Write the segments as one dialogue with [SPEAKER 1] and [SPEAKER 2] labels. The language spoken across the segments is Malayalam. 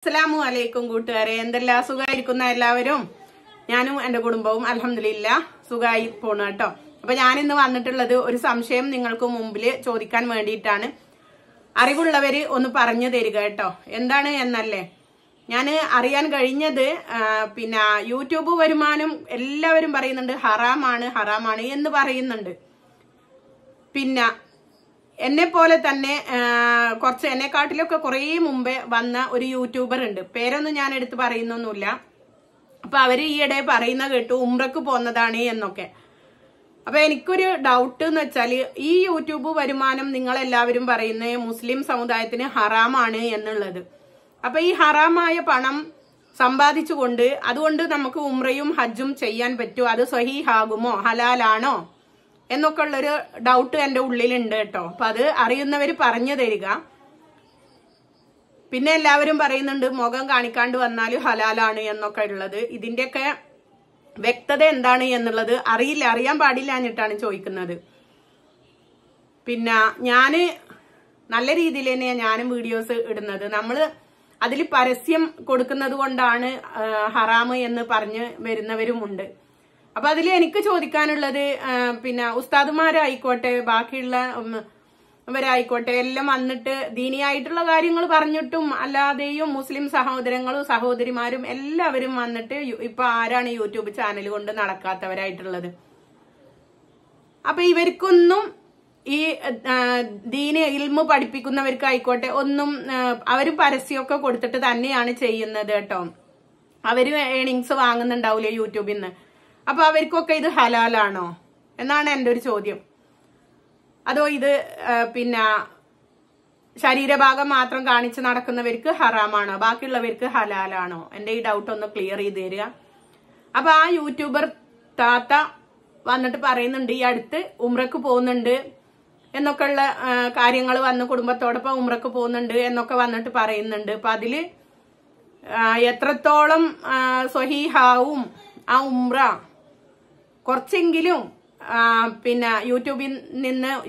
[SPEAKER 1] അസ്സലാമു അലൈക്കും കൂട്ടുകാരെ, എന്തെല്ലാം സുഖമായിരിക്കുന്ന എല്ലാവരും. ഞാനും എന്റെ കുടുംബവും അൽഹംദുലില്ലാ സുഖമായി പോണു കേട്ടോ. അപ്പൊ ഞാനിന്ന് വന്നിട്ടുള്ളത് ഒരു സംശയം നിങ്ങൾക്ക് മുമ്പില് ചോദിക്കാൻ വേണ്ടിയിട്ടാണ്. അറിവുള്ളവര് ഒന്ന് പറഞ്ഞു തരിക കേട്ടോ. എന്താണ് എന്നല്ലേ, ഞാൻ അറിയാൻ കഴിഞ്ഞത് പിന്നെ യൂട്യൂബ് വരുമാനം എല്ലാവരും പറയുന്നുണ്ട് ഹറാമാണ് ഹറാമാണ് എന്ന് പറയുന്നുണ്ട്. പിന്നെ എന്നെ പോലെ തന്നെ കുറച്ച് എന്നെക്കാട്ടിലൊക്കെ കുറേ മുമ്പേ വന്ന ഒരു യൂട്യൂബർ ഉണ്ട്. പേരൊന്നും ഞാൻ എടുത്ത് പറയുന്നൊന്നുമില്ല. അപ്പൊ അവര് ഈയിടെ പറയുന്ന കേട്ടു ഉംറക്ക് പോന്നതാണ് എന്നൊക്കെ. അപ്പൊ എനിക്കൊരു ഡൗട്ട് എന്ന് വെച്ചാല്, ഈ യൂട്യൂബ് വരുമാനം നിങ്ങളെല്ലാവരും പറയുന്ന മുസ്ലിം സമുദായത്തിന് ഹറാമാണ് എന്നുള്ളത്. അപ്പൊ ഈ ഹറാമായ പണം സമ്പാദിച്ചുകൊണ്ട് അതുകൊണ്ട് നമുക്ക് ഉംറയും ഹജ്ജും ചെയ്യാൻ പറ്റുമോ? അത് സ്വഹീഹാകുമോ, ഹലാലാണോ എന്നൊക്കെ ഉള്ളൊരു ഡൗട്ട് എന്റെ ഉള്ളിലുണ്ട് കേട്ടോ. അപ്പൊ അത് അറിയുന്നവര് പറഞ്ഞു തരിക. പിന്നെ എല്ലാവരും പറയുന്നുണ്ട് മുഖം കാണിക്കാണ്ട് വന്നാൽ ഹലാലാണ് എന്നൊക്കെ ഉള്ളത്. ഇതിന്റെയൊക്കെ വ്യക്തത എന്താണ് എന്നുള്ളത് അറിയില്ല, അറിയാൻ പാടില്ല എന്നിട്ടാണ് ചോദിക്കുന്നത്. പിന്നെ ഞാന് നല്ല രീതിയിൽ തന്നെയാണ് ഞാനും വീഡിയോസ് ഇടുന്നത്. നമ്മള് അതിൽ പരസ്യം കൊടുക്കുന്നത് കൊണ്ടാണ് ഹറാമ് എന്ന് പറഞ്ഞ് വരുന്നവരുമുണ്ട്. അപ്പൊ അതിൽ എനിക്ക് ചോദിക്കാനുള്ളത്, പിന്നെ ഉസ്താദുമാരായിക്കോട്ടെ ബാക്കിയുള്ള ഇവരായിക്കോട്ടെ എല്ലാം വന്നിട്ട് ദീനിയായിട്ടുള്ള കാര്യങ്ങൾ പറഞ്ഞിട്ടും അല്ലാതെയും മുസ്ലിം സഹോദരങ്ങളും സഹോദരിമാരും എല്ലാവരും വന്നിട്ട് ഇപ്പൊ ആരാണ് യൂട്യൂബ് ചാനൽ കൊണ്ട് നടക്കാത്തവരായിട്ടുള്ളത്? അപ്പൊ ഇവർക്കൊന്നും ഈ ദീന് ഇൽമു പഠിപ്പിക്കുന്നവർക്കായിക്കോട്ടെ ഒന്നും അവരും പരസ്യമൊക്കെ കൊടുത്തിട്ട് തന്നെയാണ് ചെയ്യുന്നത് കേട്ടോ. അവര് ഏണിങ്സ് വാങ്ങുന്നുണ്ടാവൂലേ യൂട്യൂബിൽ നിന്ന്. അപ്പൊ അവർക്കൊക്കെ ഇത് ഹലാലാണോ എന്നാണ് എന്റെ ഒരു ചോദ്യം. അതോ ഇത് പിന്നെ ശരീരഭാഗം മാത്രം കാണിച്ച് നടക്കുന്നവർക്ക് ഹറാമാണോ, ബാക്കിയുള്ളവർക്ക് ഹലാലാണോ? എന്റെ ഈ ഡൗട്ട് ഒന്ന് ക്ലിയർ ചെയ്ത് തരിക. അപ്പൊ ആ യൂട്യൂബർ താത്ത വന്നിട്ട് പറയുന്നുണ്ട് ഈ അടുത്ത് ഉംറക്ക് പോകുന്നുണ്ട് എന്നൊക്കെ ഉള്ള കാര്യങ്ങൾ വന്ന് കുടുംബത്തോടൊപ്പം ഉംറക്ക് പോകുന്നുണ്ട് എന്നൊക്കെ വന്നിട്ട് പറയുന്നുണ്ട്. അപ്പൊ അതില് എത്രത്തോളം സ്വഹീഹാവും ആ ഉംറ, കുറച്ചെങ്കിലും പിന്നെ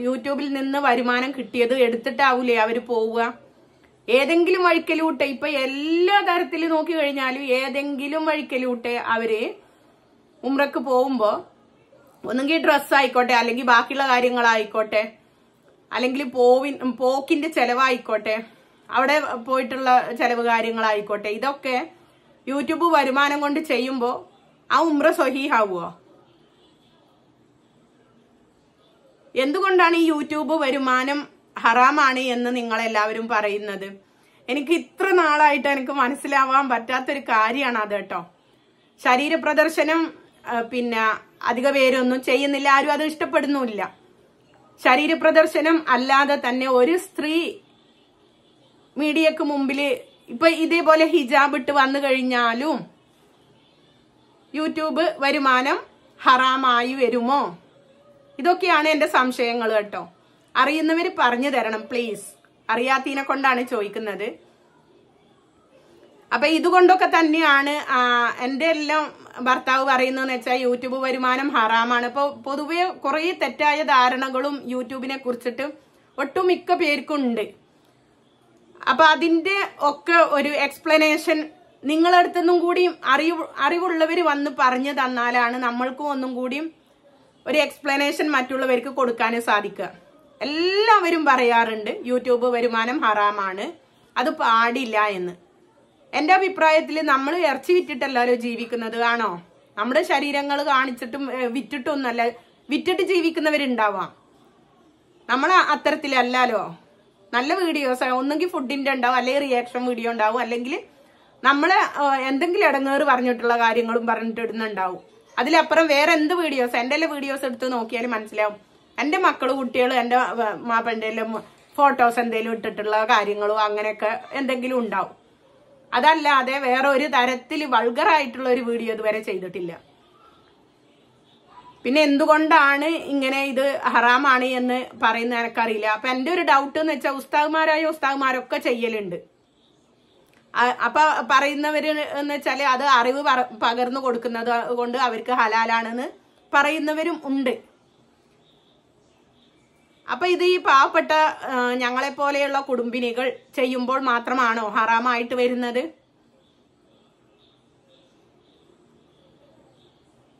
[SPEAKER 1] യൂട്യൂബിൽ നിന്ന് വരുമാനം കിട്ടിയത് എടുത്തിട്ടാവൂലേ അവര് പോവുക? ഏതെങ്കിലും വഴിക്കലൂട്ടെ, ഇപ്പൊ എല്ലാ തരത്തിൽ നോക്കി കഴിഞ്ഞാലും ഏതെങ്കിലും വഴിക്കലൂട്ടെ അവര് ഉംറക്ക് പോകുമ്പോ ഒന്നെങ്കിൽ ഡ്രസ്സ് ആയിക്കോട്ടെ, അല്ലെങ്കിൽ ബാക്കിയുള്ള കാര്യങ്ങളായിക്കോട്ടെ, അല്ലെങ്കിൽ പോക്കിന്റെ ചെലവായിക്കോട്ടെ, അവിടെ പോയിട്ടുള്ള ചെലവ് കാര്യങ്ങളായിക്കോട്ടെ, ഇതൊക്കെ യൂട്യൂബ് വരുമാനം കൊണ്ട് ചെയ്യുമ്പോ ആ ഉംറ സ്വഹീഹാവുമോ? എന്തുകൊണ്ടാണ് ഈ യൂട്യൂബ് വരുമാനം ഹറാമാണ് എന്ന് നിങ്ങളെല്ലാവരും പറയുന്നത്? എനിക്ക് ഇത്ര നാളായിട്ട് എനിക്ക് മനസ്സിലാവാൻ പറ്റാത്തൊരു കാര്യമാണ് അത് കേട്ടോ. ശരീര പ്രദർശനം പിന്നെ അധിക പേരൊന്നും ചെയ്യുന്നില്ല, ആരും അത് ഇഷ്ടപ്പെടുന്നുമില്ല. ശരീര പ്രദർശനം അല്ലാതെ തന്നെ ഒരു സ്ത്രീ മീഡിയക്ക് മുമ്പില് ഇപ്പൊ ഇതേപോലെ ഹിജാബ് ഇട്ട് വന്നു കഴിഞ്ഞാലും യൂട്യൂബ് വരുമാനം ഹറാമായി വരുമോ? ഇതൊക്കെയാണ് എന്റെ സംശയങ്ങൾ കേട്ടോ. അറിയുന്നവര് പറഞ്ഞു തരണം പ്ലീസ്. അറിയാത്തതിനെ കൊണ്ടാണ് ചോദിക്കുന്നത്. അപ്പൊ ഇതുകൊണ്ടൊക്കെ തന്നെയാണ് എന്റെ എല്ലാം ഭർത്താവ് പറയുന്നതെന്ന് വെച്ചാൽ യൂട്യൂബ് വരുമാനം ഹറാമാണ്. അപ്പൊ പൊതുവെ കുറെ തെറ്റായ ധാരണകളും യൂട്യൂബിനെ കുറിച്ചിട്ട് ഒട്ടുമിക്ക പേർക്കുണ്ട്. അപ്പൊ അതിന്റെ ഒക്കെ ഒരു എക്സ്പ്ലനേഷൻ നിങ്ങളടുത്തൊന്നും കൂടിയും അറിവുള്ളവര് വന്ന് പറഞ്ഞു തന്നാലാണ് നമ്മൾക്കും ഒന്നും കൂടിയും ഒരു എക്സ്പ്ലനേഷൻ മറ്റുള്ളവർക്ക് കൊടുക്കാൻ സാധിക്കുക. എല്ലാവരും പറയാറുണ്ട് യൂട്യൂബ് വരുമാനം ഹറാമാണ്, അത് പാടില്ല എന്ന്. എന്റെ അഭിപ്രായത്തിൽ നമ്മൾ ഇറച്ചി വിറ്റിട്ടല്ലോ ജീവിക്കുന്നത്, ആണോ? നമ്മുടെ ശരീരങ്ങൾ കാണിച്ചിട്ടും വിറ്റിട്ടൊന്നല്ല, വിറ്റിട്ട് ജീവിക്കുന്നവരുണ്ടാവാം. നമ്മൾ അത്തരത്തിലല്ലോ. നല്ല വീഡിയോസ് ഒന്നെങ്കിൽ ഫുഡിന്റെ ഉണ്ടാവും, അല്ലെങ്കിൽ റിയാക്ഷൻ വീഡിയോ ഉണ്ടാവും, അല്ലെങ്കിൽ നമ്മളെ എന്തെങ്കിലും ഇടങ്ങേറ് പറഞ്ഞിട്ടുള്ള കാര്യങ്ങളും പറഞ്ഞിട്ട് ഇടുന്നുണ്ടാവും. അതിലപ്പുറം വേറെ എന്ത് വീഡിയോസ്, എന്റെ വീഡിയോസ് എടുത്ത് നോക്കിയാലും മനസ്സിലാവും. എന്റെ മക്കള് കുട്ടികൾ എന്റെ മാപ്പന്റെ ഫോട്ടോസ് എന്തെങ്കിലും ഇട്ടിട്ടുള്ള കാര്യങ്ങളും അങ്ങനെയൊക്കെ എന്തെങ്കിലും ഉണ്ടാവും. അതല്ലാതെ വേറെ ഒരു തരത്തിൽ വൾഗറായിട്ടുള്ള ഒരു വീഡിയോ ഇതുവരെ ചെയ്തിട്ടില്ല. പിന്നെ എന്തുകൊണ്ടാണ് ഇങ്ങനെ ഇത് ഹറാമാണ് എന്ന് പറയുന്ന എനിക്കറിയില്ല. അപ്പൊ എന്റെ ഒരു ഡൗട്ട് എന്ന് വെച്ചാൽ ഉസ്താദ്മാരൊക്കെ ചെയ്യലുണ്ട്. അപ്പൊ പറയുന്നവര് എന്ന് വെച്ചാല് അത് അറിവ് പകർന്നു കൊടുക്കുന്നത് കൊണ്ട് അവർക്ക് ഹലാലാണെന്ന് പറയുന്നവരും ഉണ്ട്. അപ്പൊ ഇത് ഈ പാവപ്പെട്ട ഞങ്ങളെ പോലെയുള്ള കുടുംബിനികൾ ചെയ്യുമ്പോൾ മാത്രമാണോ ഹറാമായിട്ട് വരുന്നത്?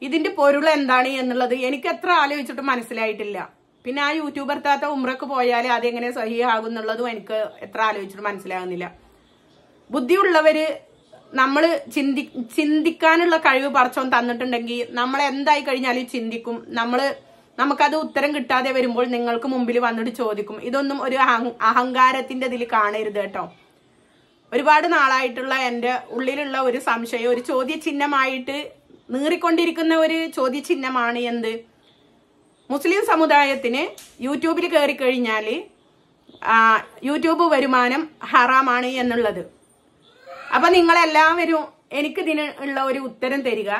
[SPEAKER 1] ഇതിന്റെ പൊരുൾ എന്താണ് എന്നുള്ളത് എനിക്ക് എത്ര ആലോചിച്ചിട്ട് മനസ്സിലായിട്ടില്ല. പിന്നെ ആ യൂട്യൂബർ താത്ത ഉംറക്ക് പോയാൽ അതെങ്ങനെ സഹിയാകും എന്നുള്ളതും എനിക്ക് എത്ര ആലോചിച്ചിട്ട് മനസ്സിലാകുന്നില്ല. ബുദ്ധിയുള്ളവര് നമ്മള് ചിന്തിക്കാനുള്ള കഴിവ് പടച്ചോൻ തന്നിട്ടുണ്ടെങ്കിൽ നമ്മൾ എന്തായി കഴിഞ്ഞാലും ചിന്തിക്കും. നമുക്കത് ഉത്തരം കിട്ടാതെ വരുമ്പോൾ നിങ്ങൾക്ക് മുമ്പിൽ വന്നിട്ട് ചോദിക്കും. ഇതൊന്നും ഒരു അഹങ്കാരത്തിന്റെ ഇതിൽ കാണരുത് കേട്ടോ. ഒരുപാട് നാളായിട്ടുള്ള എന്റെ ഉള്ളിലുള്ള ഒരു സംശയം, ഒരു ചോദ്യചിഹ്നമായിട്ട് നീറിക്കൊണ്ടിരിക്കുന്ന ഒരു ചോദ്യചിഹ്നമാണ് എന്ത്, മുസ്ലിം സമുദായത്തിന് യൂട്യൂബിൽ കയറി കഴിഞ്ഞാല് യൂട്യൂബ് വരുമാനം ഹറാമാണ് എന്നുള്ളത്. അപ്പൊ നിങ്ങളെല്ലാവരും എനിക്കിതിന് ഉള്ള ഒരു ഉത്തരം തരിക.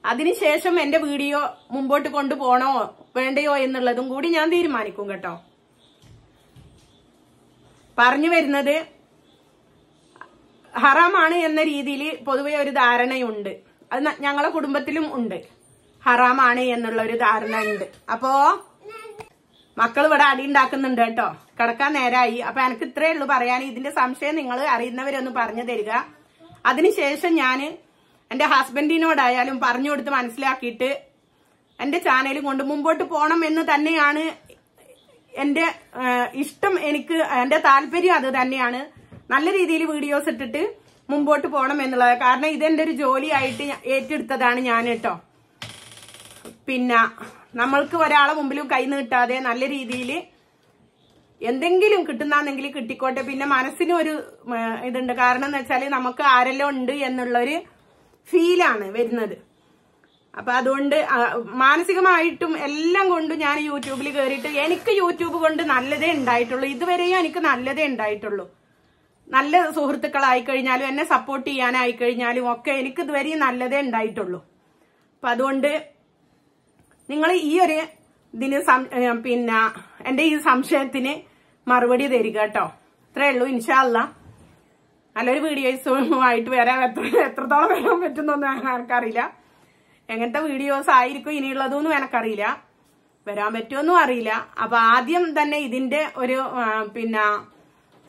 [SPEAKER 1] അതിനുശേഷം എന്റെ വീഡിയോ മുമ്പോട്ട് കൊണ്ടുപോകണോ വേണ്ടയോ എന്നുള്ളതും കൂടി ഞാൻ തീരുമാനിക്കും കേട്ടോ. പറഞ്ഞു വരുന്നത് ഹറാമാണ് എന്ന രീതിയിൽ പൊതുവെ ഒരു ധാരണയുണ്ട്. അത് ഞങ്ങളെ കുടുംബത്തിലും ഉണ്ട്, ഹറാമാണ് എന്നുള്ള ഒരു ധാരണ ഉണ്ട്. അപ്പോ മക്കൾ ഇവിടെ അടി ഉണ്ടാക്കുന്നുണ്ട് കേട്ടോ. കിടക്കാൻ നേരമായി. അപ്പൊ എനിക്ക് ഇത്രയേ ഉള്ളൂ പറയാൻ. ഇതിന്റെ സംശയം നിങ്ങൾ അറിയുന്നവരൊന്ന് പറഞ്ഞു തരിക. അതിനുശേഷം ഞാൻ എന്റെ ഹസ്ബൻഡിനോടായാലും പറഞ്ഞു കൊടുത്ത് മനസ്സിലാക്കിയിട്ട് എന്റെ ചാനലും കൊണ്ട് മുമ്പോട്ട് പോകണം എന്ന് തന്നെയാണ് എന്റെ ഇഷ്ടം. എനിക്ക് എന്റെ താല്പര്യം അത് തന്നെയാണ്. നല്ല രീതിയിൽ വീഡിയോസ് ഇട്ടിട്ട് മുമ്പോട്ട് പോകണം എന്നുള്ളത്. കാരണം ഇതെന്റെ ഒരു ജോലിയായിട്ട് ഏറ്റെടുത്തതാണ് ഞാൻ കേട്ടോ. പിന്നെ നമ്മൾക്ക് ഒരാളെ മുമ്പിലും കൈ നീട്ടാതെ നല്ല രീതിയിൽ എന്തെങ്കിലും കിട്ടുന്നെങ്കിൽ കിട്ടിക്കോട്ടെ. പിന്നെ മനസ്സിനും ഒരു ഇതുണ്ട്. കാരണം എന്ന് വെച്ചാൽ നമുക്ക് ആരെല്ലാം ഉണ്ട് എന്നുള്ളൊരു ഫീലാണ് വരുന്നത്. അപ്പൊ അതുകൊണ്ട് മാനസികമായിട്ടും എല്ലാം കൊണ്ടും ഞാൻ യൂട്യൂബിൽ കയറിയിട്ട് എനിക്ക് യൂട്യൂബ് കൊണ്ട് നല്ലതേ ഉണ്ടായിട്ടുള്ളൂ. ഇതുവരെയും എനിക്ക് നല്ലതേ ഉണ്ടായിട്ടുള്ളൂ. നല്ല സുഹൃത്തുക്കളായി കഴിഞ്ഞാലും എന്നെ സപ്പോർട്ട് ചെയ്യാനായി കഴിഞ്ഞാലും ഒക്കെ എനിക്ക് ഇതുവരെയും നല്ലതേ ഉണ്ടായിട്ടുള്ളൂ. അപ്പൊ അതുകൊണ്ട് നിങ്ങൾ ഈ ഒരു ഇതിന് പിന്നെ എന്റെ ഈ സംശയത്തിന് മറുപടി തരിക കേട്ടോ. ഇത്രേ ഉള്ളൂ. ഇൻഷാ അല്ലാഹ് നല്ലൊരു വീഡിയോസുമായിട്ട് വരാൻ എത്രത്തോളം വരാൻ പറ്റുന്നൊന്നും എനിക്കറിയില്ല. എങ്ങനത്തെ വീഡിയോസ് ആയിരിക്കും ഇനിയുള്ളതൊന്നും എനിക്കറിയില്ല. വരാൻ പറ്റുമെന്നും അറിയില്ല. അപ്പൊ ആദ്യം തന്നെ ഇതിന്റെ ഒരു പിന്നെ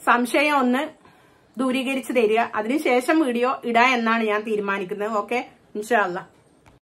[SPEAKER 1] സംശയം ഒന്ന് ദൂരീകരിച്ച് തരിക. അതിനുശേഷം വീഡിയോ ഇടാ എന്നാണ് ഞാൻ തീരുമാനിക്കുന്നത്. ഓക്കെ, ഇൻഷാ അല്ലാഹ്.